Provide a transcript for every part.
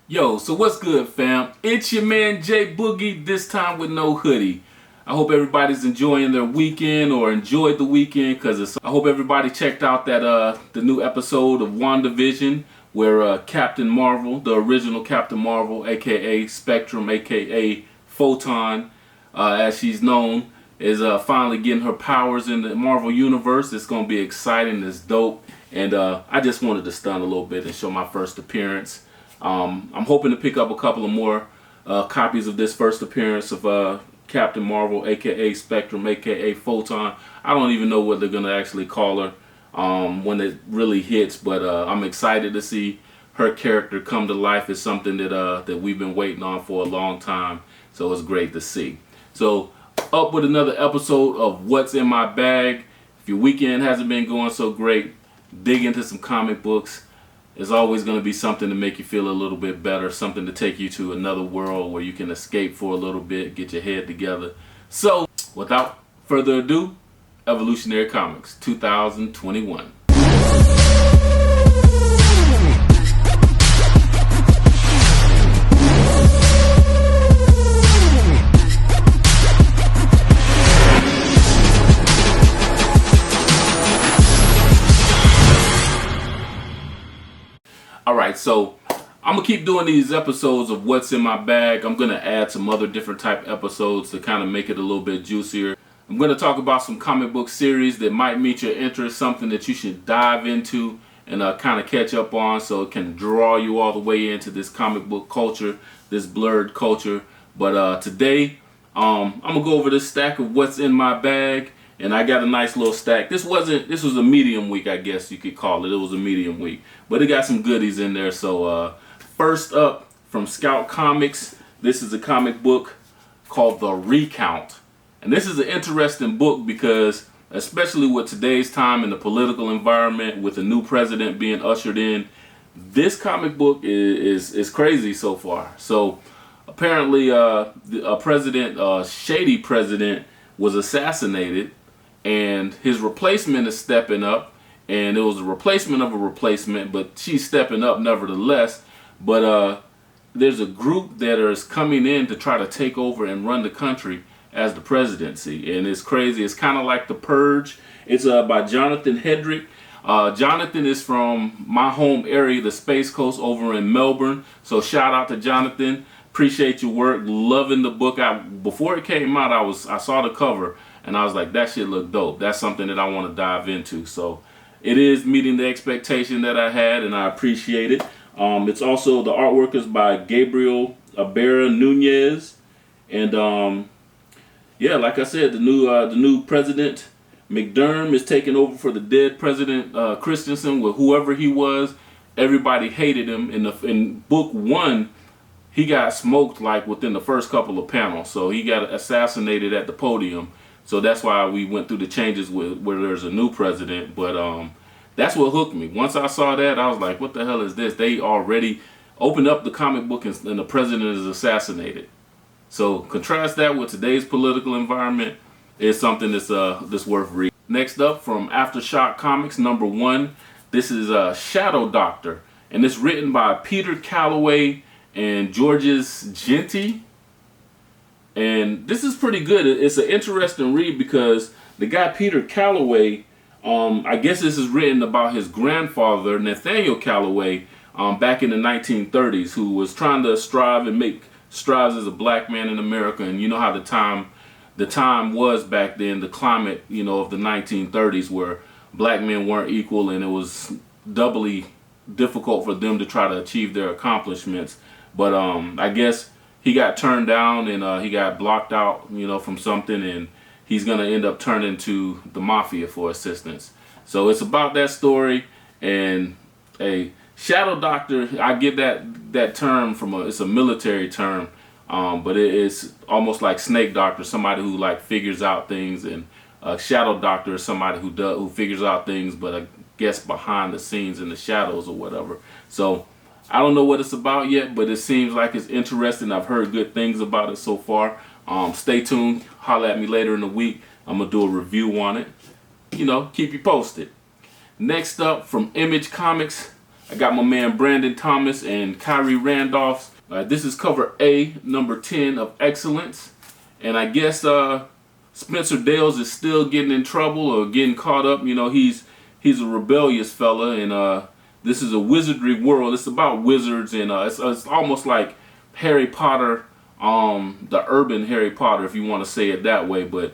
Yo, so what's good, fam? It's your man Jay Boogie, this time with no hoodie. I hope everybody's enjoying their weekend or enjoyed the weekend, because I hope everybody checked out that the new episode of WandaVision where Captain Marvel, the original Captain Marvel, aka Spectrum, aka Photon, as she's known, is finally getting her powers in the Marvel Universe. It's going to be exciting, it's dope, and I just wanted to stun a little bit and show my first appearance. I'm hoping to pick up a couple of more copies of this first appearance of Captain Marvel, aka Spectrum, aka Photon. I don't even know what they're going to actually call her when it really hits, but I'm excited to see her character come to life. It's something that we've been waiting on for a long time, so it's great to see. So, up with another episode of What's in My Bag. If your weekend hasn't been going so great, dig into some comic books. It's always going to be something to make you feel a little bit better, something to take you to another world where you can escape for a little bit, get your head together. So, without further ado, Evolutionary Comics 2021. Alright, so I'm going to keep doing these episodes of What's in My Bag. I'm going to add some other different type episodes to kind of make it a little bit juicier. I'm going to talk about some comic book series that might meet your interest, something that you should dive into and kind of catch up on, so it can draw you all the way into this comic book culture, this blurred culture. But today, I'm going to go over this stack of What's in My Bag. And I got a nice little stack. This was a medium week, I guess you could call it. It was a medium week. But it got some goodies in there. So first up, from Scout Comics, this is a comic book called The Recount. And this is an interesting book because, especially with today's time in the political environment, with a new president being ushered in, this comic book is crazy so far. So apparently a shady president was assassinated, and his replacement is stepping up, and it was a replacement of a replacement, but she's stepping up nevertheless. But there's a group that is coming in to try to take over and run the country as the presidency, and it's crazy. It's kind of like The Purge. It's by Jonathan Hedrick. Jonathan is from my home area, the Space Coast over in Melbourne, so shout out to Jonathan. Appreciate your work, loving the book. Before it came out, I saw the cover and I was like, that shit look dope. That's something that I want to dive into. So it is meeting the expectation that I had, and I appreciate it. It's also, the artwork is by Gabriel Abera Nunez, and yeah, like I said, the new president McDerm is taking over for the dead president Christensen. With whoever he was, everybody hated him. In book one, he got smoked like within the first couple of panels, so he got assassinated at the podium. So that's why we went through the changes where there's a new president. But that's what hooked me. Once I saw that, I was like, what the hell is this? They already opened up the comic book and the president is assassinated. So contrast that with today's political environment. It's something that's worth reading. Next up, from Aftershock Comics #1, this is Shadow Doctor, and it's written by Peter Calloway and Georges Genty. And this is pretty good. It's an interesting read because the guy Peter Calloway, I guess this is written about his grandfather, Nathaniel Calloway, back in the 1930s, who was trying to strive and make strides as a black man in America. And you know how the time was back then, the climate, of the 1930s, where black men weren't equal, and it was doubly difficult for them to try to achieve their accomplishments. But I guess he got turned down, and he got blocked out, from something, and he's gonna end up turning to the mafia for assistance. So it's about that story. And a shadow doctor, I get that term from it's a military term, but it's almost like snake doctor, somebody who like figures out things, and a shadow doctor is somebody who figures out things, but I guess behind the scenes in the shadows or whatever. So I don't know what it's about yet, but it seems like it's interesting. I've heard good things about it so far. Stay tuned. Holler at me later in the week. I'm going to do a review on it. Keep you posted. Next up, from Image Comics, I got my man Brandon Thomas and Kyrie Randolph's. This is cover A, number 10 of Excellence. And I guess Spencer Dales is still getting in trouble or getting caught up. You know, he's a rebellious fella, and this is a wizardry world. It's about wizards, and it's almost like Harry Potter, the urban Harry Potter, if you want to say it that way. But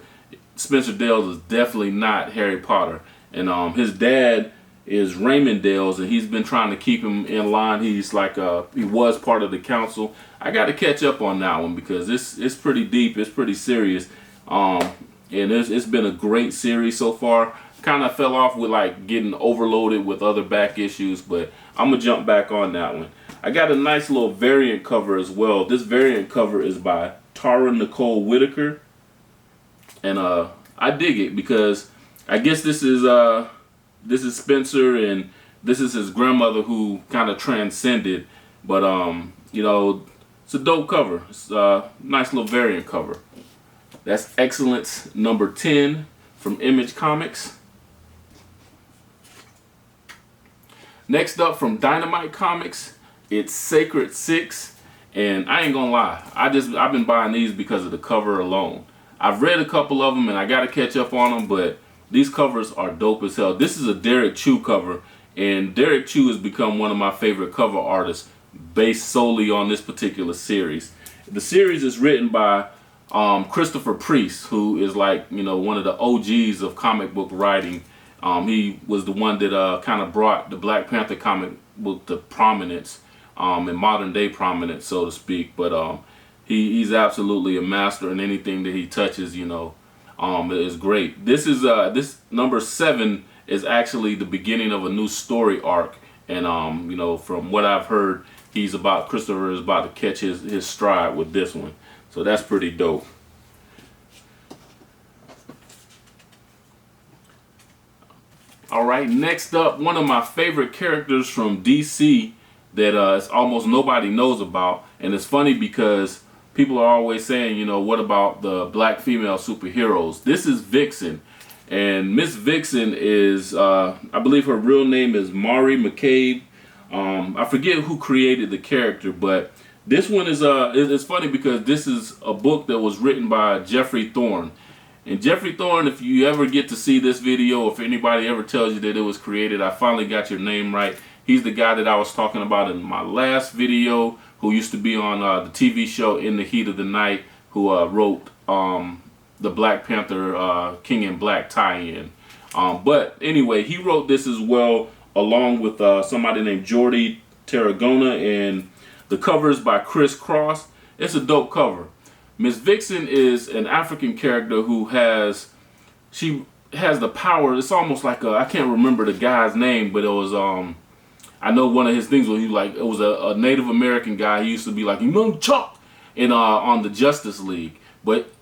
Spencer Dales is definitely not Harry Potter, and his dad is Raymond Dales, and he's been trying to keep him in line. He's like he was part of the council. I got to catch up on that one because it's pretty deep. It's pretty serious, and it's been a great series so far. Kind of fell off with like getting overloaded with other back issues, but I'm gonna jump back on that one. I got a nice little variant cover as well. This variant cover is by Tara Nicole Whitaker, and I dig it because I guess this is Spencer, and this is his grandmother who kind of transcended. But you know, it's a dope cover. It's a nice little variant cover. That's Excellence number 10 from Image Comics. Next up from Dynamite Comics, it's Sacred 6, and I ain't gonna lie, I've been buying these because of the cover alone. I've read a couple of them and I gotta catch up on them, but these covers are dope as hell. This is a Derek Chu cover, and Derek Chu has become one of my favorite cover artists based solely on this particular series. The series is written by Christopher Priest, who is like, you know, one of the OGs of comic book writing. He was the one that kind of brought the Black Panther comic book to prominence, in modern day prominence, so to speak. But he's absolutely a master, and anything that he touches, you know, is great. This is this number 7 is actually the beginning of a new story arc, and you know, from what I've heard, Christopher is about to catch his stride with this one, so that's pretty dope. Alright, next up, one of my favorite characters from DC that almost nobody knows about. And it's funny because people are always saying, you know, what about the black female superheroes? This is Vixen. And Miss Vixen is, I believe her real name is Mari McCabe. I forget who created the character, but this one is, it's funny because this is a book that was written by Jeffrey Thorne. And Jeffrey Thorne, if you ever get to see this video, if anybody ever tells you that it was created, I finally got your name right. He's the guy that I was talking about in my last video, who used to be on the TV show In the Heat of the Night, who wrote the Black Panther King in Black tie-in. But anyway, he wrote this as well, along with somebody named Jordi Tarragona, and the cover is by Chris Cross. It's a dope cover. Miss Vixen is an African character who has the power. It's almost like I can't remember the guy's name, but it was I know one of his things was it was a Native American guy. He used to be like, you know, Chuck, in on the Justice League. But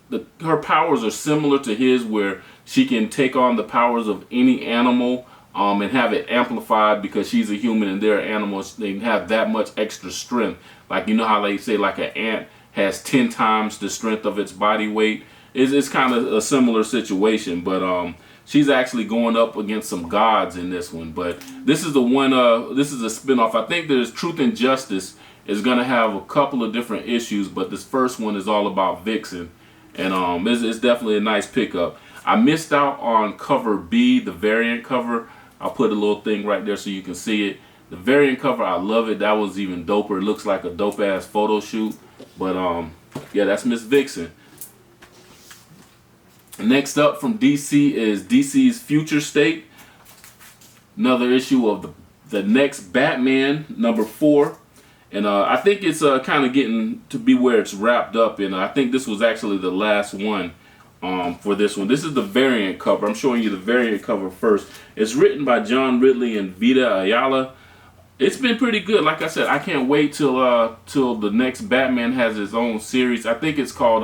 her powers are similar to his, where she can take on the powers of any animal and have it amplified because she's a human and they're animals. They have that much extra strength. Like, you know how they say like an ant has 10 times the strength of its body weight. It's kind of a similar situation, but she's actually going up against some gods in this one. But this is the one. This is a spinoff. I think there's Truth and Justice is gonna have a couple of different issues, but this first one is all about Vixen, and it's definitely a nice pickup. I missed out on cover B, the variant cover. I'll put a little thing right there so you can see it. The variant cover, I love it. That was even doper. It looks like a dope ass photo shoot. But yeah, that's Miss Vixen. Next up from DC is DC's Future State. Another issue of the next Batman, number 4. And I think it's kind of getting to be where it's wrapped up. And I think this was actually the last one for this one. This is the variant cover. I'm showing you the variant cover first. It's written by John Ridley and Vita Ayala. It's been pretty good. Like I said, I can't wait till the next Batman has his own series. I think it's called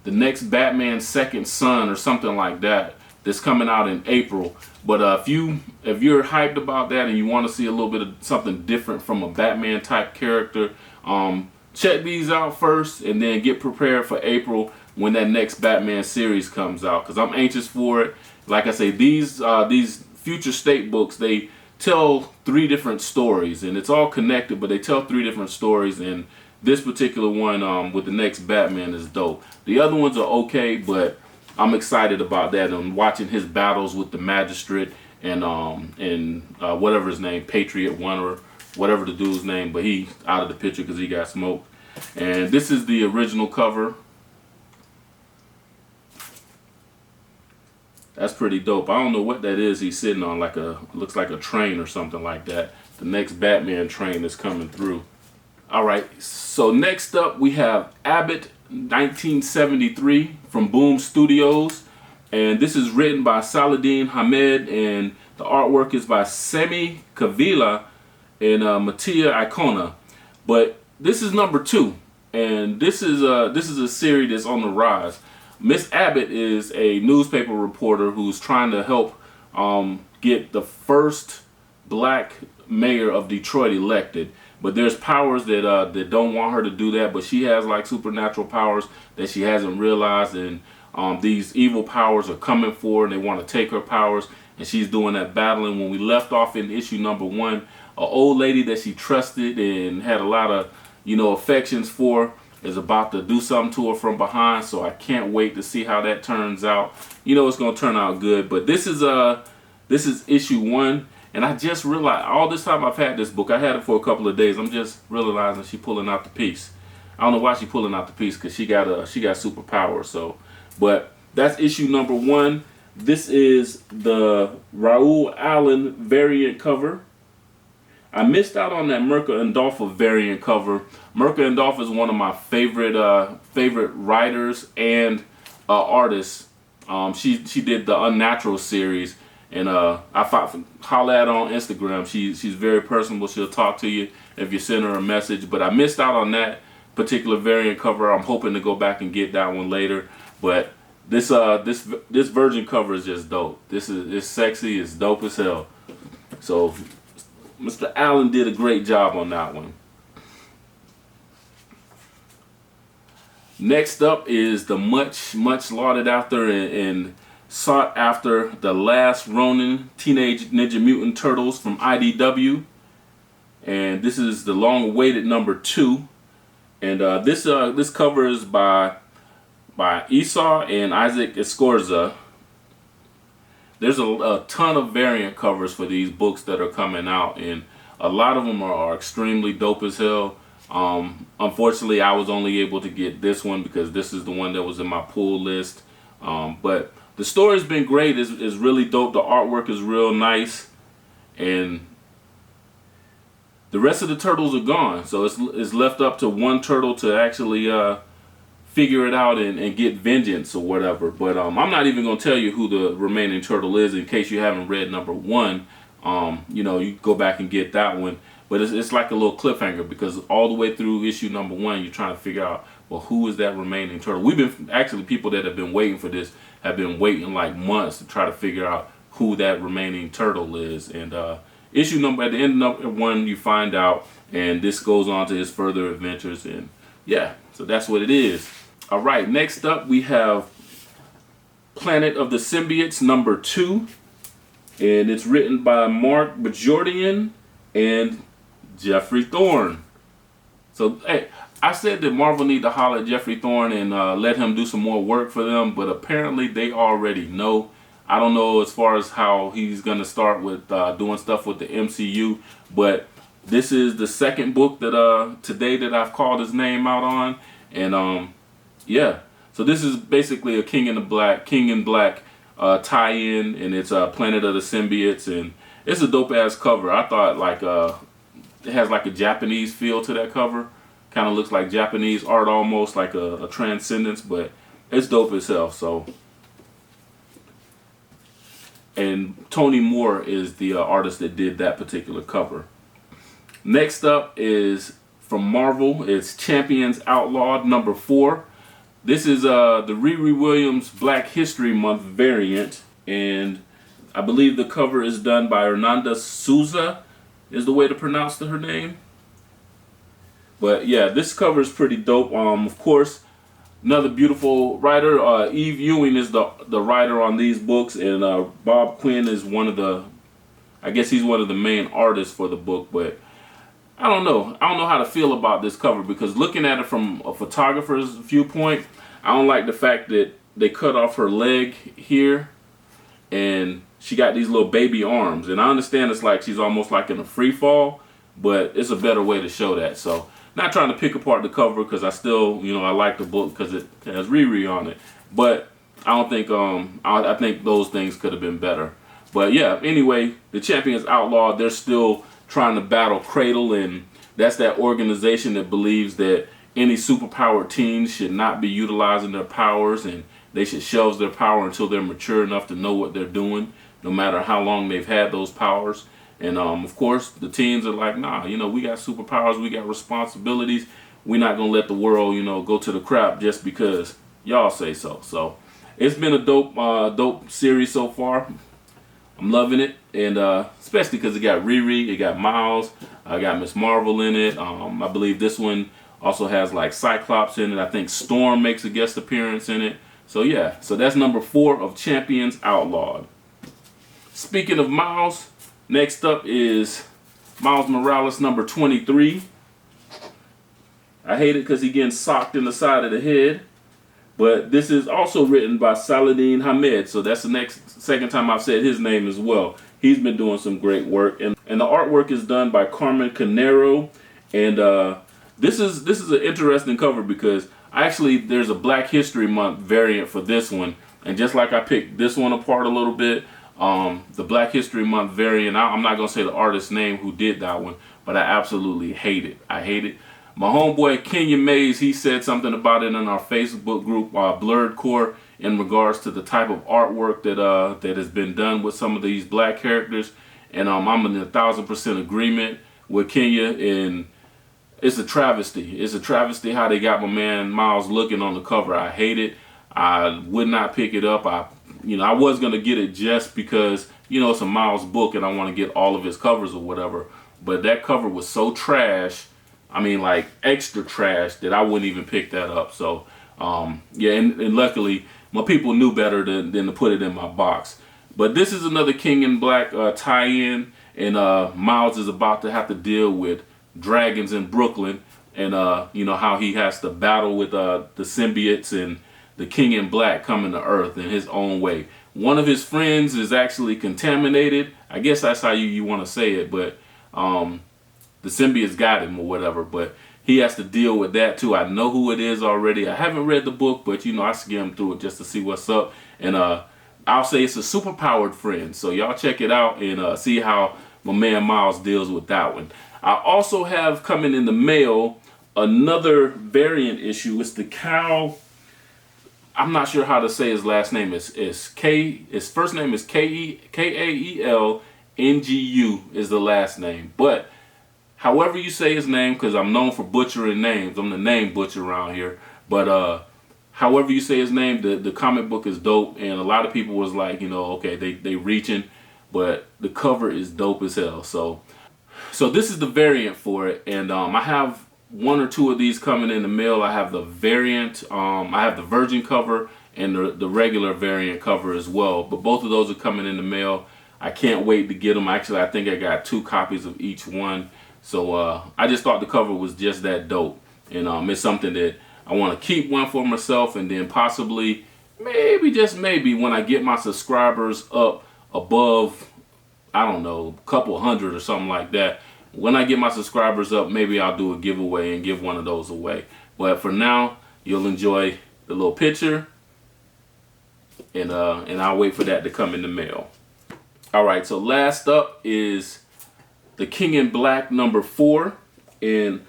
the next Batman Second Son or something like that. That's coming out in April. But if you're hyped about that and you want to see a little bit of something different from a Batman type character, check these out first and then get prepared for April when that next Batman series comes out. Because I'm anxious for it. Like I say, these Future State books, they tell 3 different stories, and it's all connected, but they tell 3 different stories, and this particular one with the next Batman is dope. The other ones are okay, but I'm excited about that. I'm watching his battles with the Magistrate and whatever his name, Patriot One or whatever the dude's name, but he out of the picture because he got smoked. And this is the original cover. That's pretty dope. I don't know what that is he's sitting on, looks like a train or something like that. The next Batman train is coming through. Alright, so next up we have ABBOTT 1973 from Boom Studios. And this is written by Saladin Hamed, and the artwork is by Semi Kavila and Mattia Icona. But this is number 2, and this is a series that's on the rise. Miss Abbott is a newspaper reporter who's trying to help get the first black mayor of Detroit elected. But there's powers that don't want her to do that, but she has like supernatural powers that she hasn't realized, and these evil powers are coming for her and they want to take her powers, and she's doing that battling. When we left off in issue number 1, an old lady that she trusted and had a lot of, affections for is about to do something to her from behind, so I can't wait to see how that turns out. It's going to turn out good. But this is issue 1, and I just realized all this time I've had this book, I had it for a couple of days, I'm just realizing she's pulling out the piece. I don't know why she's pulling out the piece, because she got superpowers. So, but that's issue number 1. This is the Raoul Allen variant cover. I missed out on that Mirka Andolfo variant cover. Mirka Andolfo is one of my favorite writers and artists. She did the Unnatural series, and holla at her on Instagram. She's very personable. She'll talk to you if you send her a message. But I missed out on that particular variant cover. I'm hoping to go back and get that one later. But this virgin cover is just dope. It's sexy. It's dope as hell. So Mr. Allen did a great job on that one. Next up is the much lauded after and sought after The Last Ronin Teenage Ninja Mutant Turtles from IDW, and this is the long awaited number 2. And this cover is by Esau and Isaac Escorza. There's a ton of variant covers for these books that are coming out, and a lot of them are extremely dope as hell. Unfortunately, I was only able to get this one because this is the one that was in my pull list. But the story's been great. It's really dope. The artwork is real nice, and the rest of the turtles are gone. So it's left up to one turtle to actually figure it out and get vengeance or whatever. But I'm not even going to tell you who the remaining turtle is in case you haven't read number 1. You go back and get that one. But it's like a little cliffhanger, because all the way through issue number 1, you're trying to figure out, well, who is that remaining turtle? People that have been waiting for this have been waiting like months to try to figure out who that remaining turtle is. And at the end of number 1, you find out, and this goes on to his further adventures. And yeah, so that's what it is. All right, next up we have Planet of the Symbiotes number 2, and it's written by Mark Bajordian and Jeffrey Thorne. So hey, I said that Marvel need to holler at Jeffrey Thorne and let him do some more work for them, but apparently they already know. I don't know as far as how he's gonna start with doing stuff with the MCU, but this is the second book that today that I've called his name out on, and yeah. So this is basically a King in Black tie-in, and it's Planet of the Symbiotes, and it's a dope ass cover. I thought it has like a Japanese feel to that cover. Kind of looks like Japanese art, almost like a transcendence, but it's dope as hell. So, and Tony Moore is the artist that did that particular cover. Next up is from Marvel. It's Champions Outlawed number 4. This is the Riri Williams Black History Month variant, and I believe the cover is done by Hernanda Souza, is the way to pronounce her name. But yeah, this cover is pretty dope. Of course, another beautiful writer. Eve Ewing is the writer on these books, and Bob Quinn is one of the I guess he's one of the main artists for the book, but I don't know. I don't know how to feel about this cover, because looking at it from a photographer's viewpoint, I don't like the fact that they cut off her leg here and she got these little baby arms. And I understand it's like she's almost like in a free fall, but it's a better way to show that. So not trying to pick apart the cover, because I still, you know, I like the book because it has Riri on it. But I don't think, I think those things could have been better. But yeah, anyway, the Champions Outlawed, they're still trying to battle Cradle, and that's that organization that believes that any superpowered teens should not be utilizing their powers, and they should shelve their power until they're mature enough to know what they're doing, no matter how long they've had those powers. And of course, the teens are like, nah, you know, we got superpowers, we got responsibilities. We're not gonna let the world, you know, go to the crap just because y'all say so. So it's been a dope series so far. I'm loving it, and especially because it got Riri, it got Miles, I got Miss Marvel in it. I believe this one also has like Cyclops in it. I think Storm makes a guest appearance in it. So yeah, so that's number 4 of Champions Outlawed. Speaking of Miles, next up is Miles Morales number 23. I hate it because he getting socked in the side of the head. But this is also written by Saladin Hamed, so that's the second time I've said his name as well. He's been doing some great work, and the artwork is done by Carmen Canero. And this is an interesting cover, because actually there's a Black History Month variant for this one, and just like I picked this one apart a little bit, the Black History Month variant, I'm not gonna say the artist's name who did that one, but I absolutely hate it. I hate it. My homeboy Kenya Mays, he said something about it in our Facebook group, Blurred Core, in regards to the type of artwork that has been done with some of these black characters, and I'm in 1,000% agreement with Kenya. And it's a travesty. It's a travesty how they got my man Miles looking on the cover. I hate it. I would not pick it up. I was gonna get it just because, you know, it's a Miles book and I want to get all of his covers or whatever. But that cover was so trash. I mean, like extra trash, that I wouldn't even pick that up. So, yeah, and luckily my people knew better than to put it in my box. But this is another King in Black tie-in, and Miles is about to have to deal with dragons in Brooklyn, and you know how he has to battle with the symbiotes and the King in Black coming to Earth in his own way. One of his friends is actually contaminated. I guess that's how you want to say it, but the symbiotes got him or whatever, but he has to deal with that too. I know who it is already. I haven't read the book, but you know, I skimmed through it just to see what's up. And I'll say it's a superpowered friend. So y'all check it out and see how my man Miles deals with that one. I also have coming in the mail another variant issue. It's the Cal. I'm not sure how to say his last name. His first name is Kael Ngu is the last name, but however you say his name, because I'm known for butchering names. I'm the name butcher around here. But however you say his name, the comic book is dope. And a lot of people was like, you know, okay, they reaching. But the cover is dope as hell. So this is the variant for it. And I have 1 or 2 of these coming in the mail. I have the variant. I have the Virgin cover and the regular variant cover as well. But both of those are coming in the mail. I can't wait to get them. Actually, I think I got 2 copies of each one. So I just thought the cover was just that dope, and it's something that I want to keep one for myself, and then possibly, maybe, just maybe, when I get my subscribers up above, I don't know, a couple hundred or something like that, when I get my subscribers up, maybe I'll do a giveaway and give one of those away. But for now, you'll enjoy the little picture, and I'll wait for that to come in the mail. All right, so last up is the King in Black number 4, and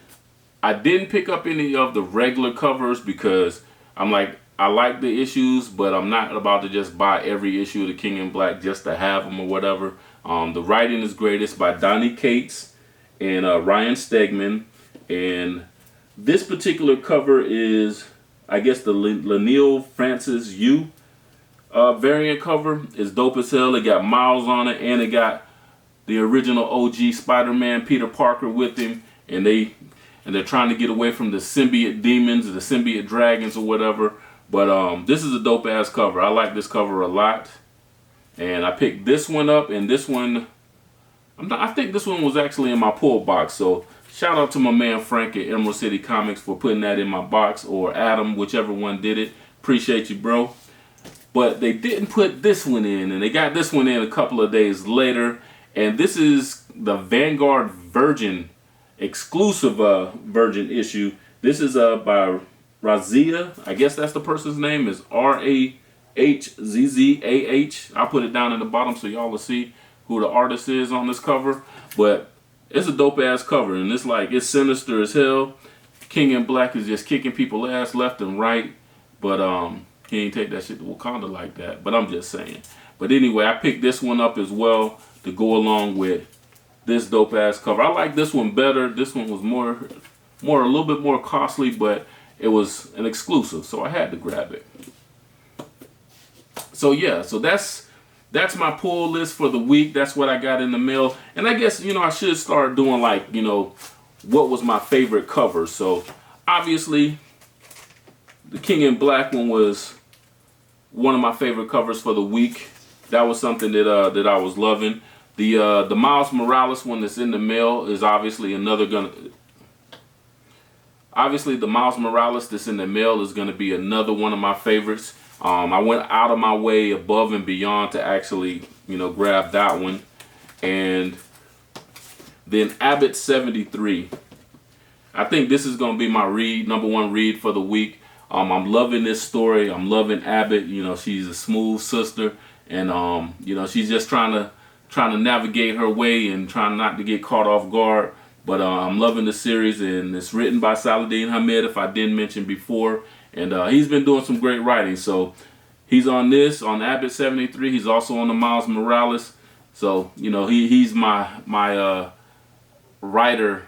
I didn't pick up any of the regular covers because I'm like, I like the issues, but I'm not about to just buy every issue of the King in Black just to have them or whatever. The writing is great. It's by Donnie Cates and Ryan Stegman, and this particular cover is, I guess, the Laniel Francis Yu variant cover. Is dope as hell. It got Miles on it, and it got the original OG Spider-Man Peter Parker with him, and they're trying to get away from the symbiote demons or the symbiote dragons or whatever. But this is a dope ass cover. I like this cover a lot, and I picked this one up, and this one I think this one was actually in my pull box. So shout out to my man Frank at Emerald City Comics for putting that in my box, or Adam, whichever one did it. Appreciate you, bro. But they didn't put this one in, and they got this one in a couple of days later. And this is the Vanguard Virgin exclusive Virgin issue. This is by Razia. I guess that's the person's name, is RAHZZAH. I'll put it down in the bottom so y'all will see who the artist is on this cover. But it's a dope ass cover, and it's sinister as hell. King in Black is just kicking people ass left and right, but he ain't take that shit to Wakanda like that. But I'm just saying. But anyway, I picked this one up as well to go along with this dope ass cover. I like this one better. This one was a little bit more costly, but it was an exclusive, so I had to grab it. So yeah, so that's my pull list for the week. That's what I got in the mail. And I guess, I should start doing what was my favorite cover. So obviously the King in Black one was one of my favorite covers for the week. That was something that I was loving. The Miles Morales one that's in the mail is obviously the Miles Morales that's in the mail is gonna be another one of my favorites. I went out of my way above and beyond to actually, grab that one. And then ABBOTT 73. I think this is gonna be my number one read for the week. I'm loving this story. I'm loving ABBOTT. She's a smooth sister, and she's just trying to navigate her way and trying not to get caught off guard. But I'm loving the series, and it's written by Saladin Ahmed, if I didn't mention before, and he's been doing some great writing. So he's on ABBOTT 73. He's also on the Miles Morales. So he's my writer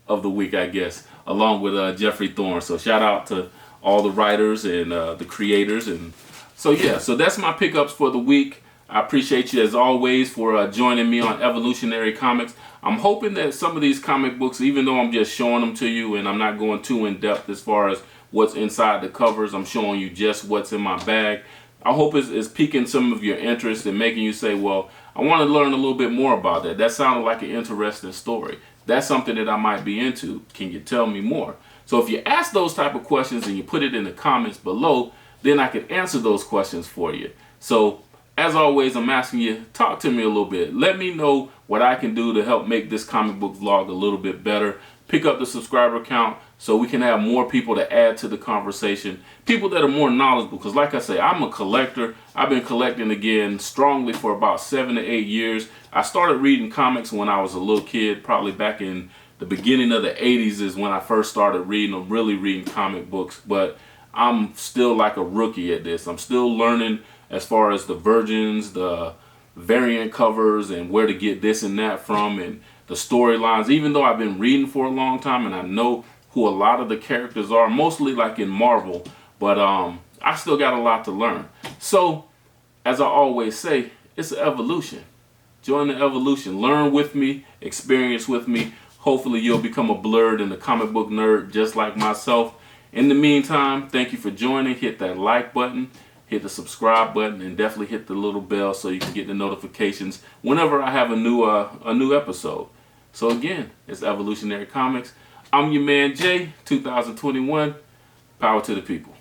of the week, I guess, along with Jeffrey Thorne. So shout out to all the writers and the creators. And so yeah, so that's my pickups for the week. I appreciate you as always for joining me on Evolutionary Comics. I'm hoping that some of these comic books, even though I'm just showing them to you and I'm not going too in depth as far as what's inside the covers, I'm showing you just what's in my bag. I hope it's piquing some of your interest and making you say, well, I want to learn a little bit more about that. That sounded like an interesting story. That's something that I might be into. Can you tell me more? So if you ask those type of questions and you put it in the comments below, then I can answer those questions for you. So as always, I'm asking you, talk to me a little bit. Let me know what I can do to help make this comic book vlog a little bit better. Pick up the subscriber count so we can have more people to add to the conversation. People that are more knowledgeable, because like I say, I'm a collector. I've been collecting again strongly for about 7 to 8 years. I started reading comics when I was a little kid, probably back in the beginning of the 80s is when I first started really reading comic books. But I'm still like a rookie at this. I'm still learning as far as the virgins, the variant covers, and where to get this and that from, and the storylines. Even though I've been reading for a long time and I know who a lot of the characters are, mostly like in Marvel, but I still got a lot to learn. So as I always say, it's an evolution. Join the evolution. Learn with me, experience with me. Hopefully you'll become a blurred and a comic book nerd just like myself. In the meantime, thank you for joining. Hit that like button, hit the subscribe button, and definitely hit the little bell so you can get the notifications whenever I have a new episode. So again, it's Evolutionary Comics. I'm your man Jay, 2021. Power to the people.